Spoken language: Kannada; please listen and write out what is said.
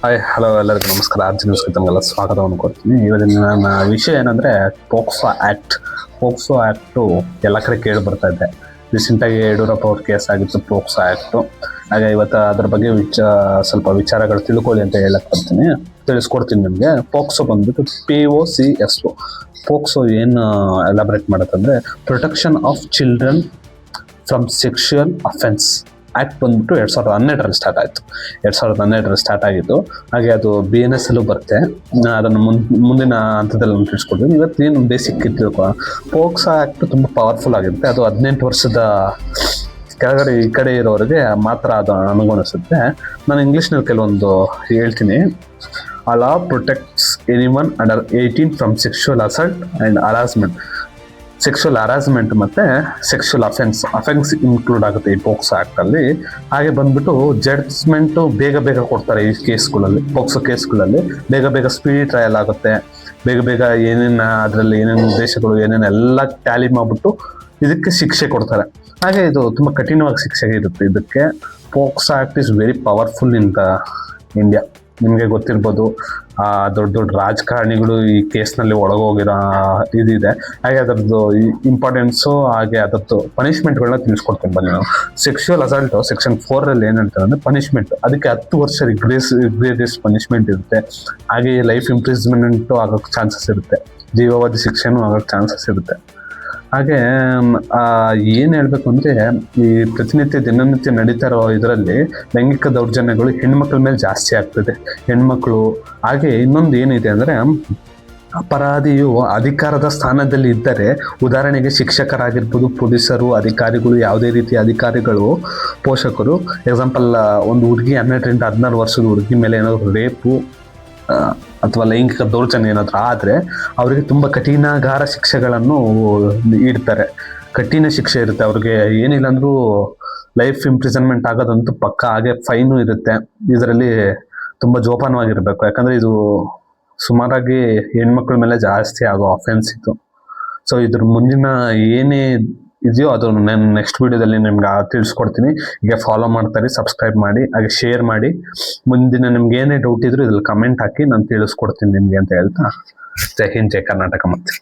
ಹಾಯ್ ಹಲೋ ಎಲ್ಲರಿಗೂ ನಮಸ್ಕಾರ. ಅರ್ಜುನ್ ತಮಗೆಲ್ಲ ಸ್ವಾಗತವನ್ನು ಕೊಡ್ತೀನಿ. ಇವತ್ತಿನ ನನ್ನ ವಿಷಯ ಏನಂದರೆ ಪೋಕ್ಸೋ ಆ್ಯಕ್ಟು ಎಲ್ಲ ಕಡೆ ಕೇಳಿ ಬರ್ತಾ ಇದೆ. ರೀಸೆಂಟಾಗಿ ಯಡಿಯೂರಪ್ಪ ಅವ್ರ ಕೇಸ್ ಆಗಿತ್ತು ಪೋಕ್ಸೋ ಆ್ಯಕ್ಟು. ಹಾಗೆ ಇವತ್ತು ಅದ್ರ ಬಗ್ಗೆ ಸ್ವಲ್ಪ ವಿಚಾರಗಳು ತಿಳ್ಕೊಳ್ಳಿ ಅಂತ ತಿಳಿಸ್ಕೊಡ್ತೀನಿ ನಿಮಗೆ. ಪೋಕ್ಸೋ ಬಂದ್ಬಿಟ್ಟು POCSO. ಪೋಕ್ಸೋ ಏನು elaborate ಮಾಡುತ್ತಂದರೆ protection of children from sexual offence act ಬಂದ್ಬಿಟ್ಟು 2012ರಲ್ಲಿ ಸ್ಟಾರ್ಟ್ ಆಗಿತ್ತು. ಹಾಗೆ ಅದು BNS ಅಲ್ಲೂ ಬರುತ್ತೆ. ಅದನ್ನು ಮುಂದಿನ ಹಂತದಲ್ಲಿ ತಿಳಿಸ್ಕೊಡ್ತೀನಿ. ಇವತ್ತೇನು ಬೇಸಿಕ್ ತಿಳ್ಕೊ. ಪೋಕ್ಸೋ ಆ್ಯಕ್ಟ್ ತುಂಬ ಪವರ್ಫುಲ್ ಆಗಿರುತ್ತೆ. ಅದು 18 ವರ್ಷದ ಕೆಳಗಡೆ ಈ ಕಡೆ ಇರೋರಿಗೆ ಮಾತ್ರ ಅದು ಅನುಗುಣಿಸುತ್ತೆ. ನಾನು ಇಂಗ್ಲೀಷ್ನಲ್ಲಿ ಕೆಲವೊಂದು ಹೇಳ್ತೀನಿ. ಆ law protects anyone under 18 from sexual assault and harassment ಮತ್ತು ಸೆಕ್ಷುವಲ್ ಅಫೆನ್ಸ್ ಇನ್ಕ್ಲೂಡ್ ಆಗುತ್ತೆ ಈ ಪೋಕ್ಸೋ ಆ್ಯಕ್ಟಲ್ಲಿ. ಹಾಗೆ ಬಂದ್ಬಿಟ್ಟು ಜಡ್ಜ್ಮೆಂಟು ಬೇಗ ಕೊಡ್ತಾರೆ ಈ ಕೇಸ್ಗಳಲ್ಲಿ. ಪೋಕ್ಸೋ ಕೇಸ್ಗಳಲ್ಲಿ ಬೇಗ ಸ್ಪೀಡಿ ಟ್ರಯಲ್ ಆಗುತ್ತೆ. ಬೇಗ ಅದರಲ್ಲಿ ಏನೇನು ಉದ್ದೇಶಗಳು ಏನೇನೆಲ್ಲ ಟ್ಯಾಲಿ ಮಾಡಿಬಿಟ್ಟು ಇದಕ್ಕೆ ಶಿಕ್ಷೆ ಕೊಡ್ತಾರೆ. ಹಾಗೆ ಇದು ತುಂಬ ಕಠಿಣವಾಗಿ ಶಿಕ್ಷೆ ಇರುತ್ತೆ ಇದಕ್ಕೆ. POCSO act is very powerful in the India. ನಿಮಗೆ ಗೊತ್ತಿರ್ಬೋದು, ದೊಡ್ಡ ರಾಜಕಾರಣಿಗಳು ಈ ಕೇಸ್ನಲ್ಲಿ ಒಳಗೋಗಿರೋ ಇದಿದೆ. ಹಾಗೆ ಅದರದ್ದು ಇಂಪಾರ್ಟೆನ್ಸು ಹಾಗೆ ಅದರದ್ದು ಪನಿಷ್ಮೆಂಟ್ಗಳನ್ನ ತಿಳಿಸ್ಕೊಡ್ತೀನಿ ಬನ್ನಿ. ನಾವು ಸೆಕ್ಷುವಲ್ ಅಸಾಲ್ಟು Section 4ರಲ್ಲಿ ಏನು ಹೇಳ್ತಾರೆ ಅಂದರೆ ಪನಿಷ್ಮೆಂಟ್ ಅದಕ್ಕೆ 10 ವರ್ಷ ರಿಗ್ರೆಸ್ ಪನಿಷ್ಮೆಂಟ್ ಇರುತ್ತೆ. ಹಾಗೆ ಲೈಫ್ ಇಂಪ್ರಿಸ್ಮೆಂಟು ಆಗೋಕ್ಕೆ ಚಾನ್ಸಸ್ ಇರುತ್ತೆ. ಜೀವಾವಧಿ ಶಿಕ್ಷೆನೂ ಆಗೋಕ್ಕೆ ಚಾನ್ಸಸ್ ಇರುತ್ತೆ. ಹಾಗೆ ಏನು ಹೇಳಬೇಕು ಅಂದರೆ ಈ ದಿನನಿತ್ಯ ನಡೀತಾ ಇರೋ ಇದರಲ್ಲಿ ಲೈಂಗಿಕ ದೌರ್ಜನ್ಯಗಳು ಹೆಣ್ಮಕ್ಳ ಮೇಲೆ ಜಾಸ್ತಿ ಆಗ್ತದೆ. ಹೆಣ್ಮಕ್ಳು ಹಾಗೆ ಇನ್ನೊಂದು ಏನಿದೆ ಅಂದರೆ ಅಪರಾಧಿಯು ಅಧಿಕಾರದ ಸ್ಥಾನದಲ್ಲಿ ಇದ್ದರೆ, ಉದಾಹರಣೆಗೆ ಶಿಕ್ಷಕರಾಗಿರ್ಬೋದು, ಪೊಲೀಸರು, ಅಧಿಕಾರಿಗಳು, ಯಾವುದೇ ರೀತಿಯ ಅಧಿಕಾರಿಗಳು, ಪೋಷಕರು. ಎಕ್ಸಾಂಪಲ್, ಒಂದು ಹುಡುಗಿ 12ರಿಂದ 16 ವರ್ಷದ ಹುಡುಗಿ ಮೇಲೆ ಏನಾದರೂ ರೇಪು ಅಥವಾ ಲೈಂಗಿಕ ದೌರ್ಜನ್ಯ ಏನಾದರೂ ಆದರೆ ಅವರಿಗೆ ತುಂಬ ಕಠಿಣಾಗಾರ ಶಿಕ್ಷೆಗಳನ್ನು ಇಡ್ತಾರೆ. ಕಠಿಣ ಶಿಕ್ಷೆ ಇರುತ್ತೆ ಅವ್ರಿಗೆ. ಏನಿಲ್ಲ ಅಂದರೂ ಲೈಫ್ ಇಂಪ್ರಿಸನ್ಮೆಂಟ್ ಆಗೋದಂತೂ ಪಕ್ಕ. ಹಾಗೆ ಫೈನು ಇರುತ್ತೆ. ಇದರಲ್ಲಿ ತುಂಬ ಜೋಪಾನವಾಗಿರಬೇಕು. ಯಾಕಂದರೆ ಇದು ಸುಮಾರಾಗಿ ಹೆಣ್ಮಕ್ಳ ಮೇಲೆ ಜಾಸ್ತಿ ಆಗೋ ಅಫೆನ್ಸ್ ಇದು. ಸೊ ಇದ್ರ ಮುಂದಿನ ಏನೇ ಇದೆಯೋ ಅದು ನಾನು ನೆಕ್ಸ್ಟ್ ವೀಡಿಯೋದಲ್ಲಿ ನಿಮ್ಗೆ ತಿಳಿಸ್ಕೊಡ್ತೀನಿ. ಈಗ ಫಾಲೋ ಮಾಡ್ತಾರೆ, ಸಬ್ಸ್ಕ್ರೈಬ್ ಮಾಡಿ, ಹಾಗೆ ಶೇರ್ ಮಾಡಿ. ಮುಂದಿನ ನಿಮ್ಗೆ ಏನೇ ಡೌಟ್ ಇದ್ರೂ ಇದ್ರಲ್ಲಿ ಕಮೆಂಟ್ ಹಾಕಿ ನಾನು ತಿಳಿಸ್ಕೊಡ್ತೀನಿ ನಿಮಗೆ ಅಂತ ಹೇಳ್ತಾ, ಜೈ ಹಿಂದ್, ಜೈ ಕರ್ನಾಟಕ. ಮತ್ತೆ